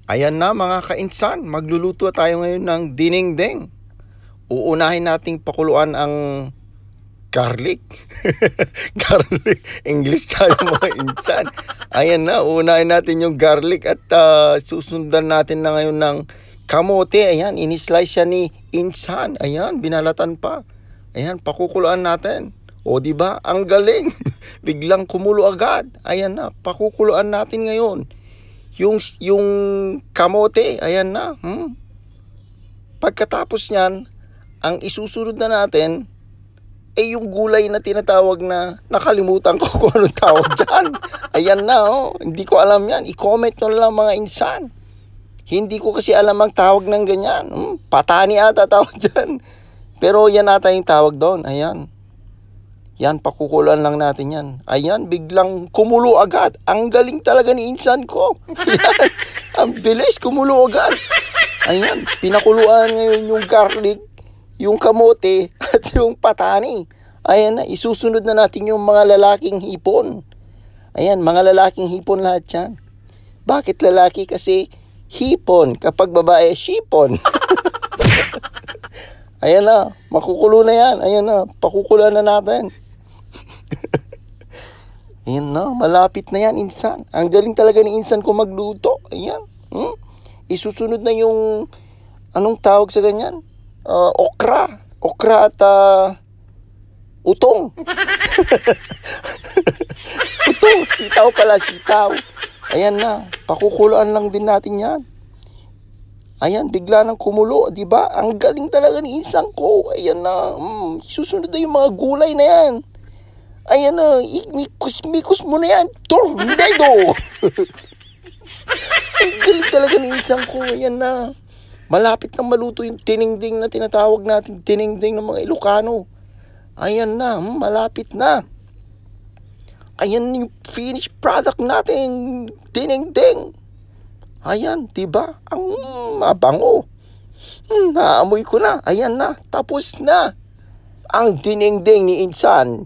Ayan na mga kainsan, magluluto tayo ngayon ng dinengdeng. Uunahin nating pakuluan ang garlic. Garlic, English tayo mga insan. Ayan na, uunahin natin yung garlic at susundan natin na ngayon ng kamote. Ayan, inislice siya ni insan. Ayan, binalatan pa. Ayan, pakukuluan natin. O di ba? Ang galing. Biglang kumulo agad. Ayan na, pakukuluan natin ngayon. Yung kamote, ayan na. Pagkatapos niyan, ang isusunod na natin ay yung gulay na tinatawag na nakalimutan ko kung anong tawag dyan. Ayan na, oh. Hindi ko alam yan. I-comment nyo lang mga insan. Hindi ko kasi alam ang tawag ng ganyan. Patani ata tawag dyan. Pero yan ata yung tawag doon. Ayan. Yan, pakukuluan lang natin yan. Ayan, biglang kumulo agad. Ang galing talaga ni insan ko. Ayan, ang bilis, kumulo agad. Ayan, pinakuluan ngayon yung garlic, yung kamote, at yung patani. Ayan na, isusunod na natin yung mga lalaking hipon. Ayan, mga lalaking hipon lahat yan. Bakit lalaki? Kasi hipon. Kapag babae, shipon. Ayan na, makukulo na yan. Ayan na, pakukuluan na natin. Ayan na, malapit na yan, insan. Ang galing talaga ni insan ko magluto. Ayan. Isusunod na yung, anong tawag sa ganyan? Okra. Okra at utong. Utong, sitaw pala, sitaw. Ayan na, pakukuluan lang din natin yan. Ayan, bigla nang kumulo, di ba? Ang galing talaga ni insan ko. Ayan na, susunod na yung mga gulay na yan. Ayan na, mikos mo na yan. Tornado! Ang galing talaga ni insan ko. Ayan na. Malapit na maluto yung tinengdeng na tinatawag natin. Tinengdeng ng mga Ilocano. Ayan na, malapit na. Ayan yung finished product natin. Tinengdeng. Ayan, diba? Ang mabango. Naamoy ko na. Ayan na, tapos na. Ang dinengdeng ni insan.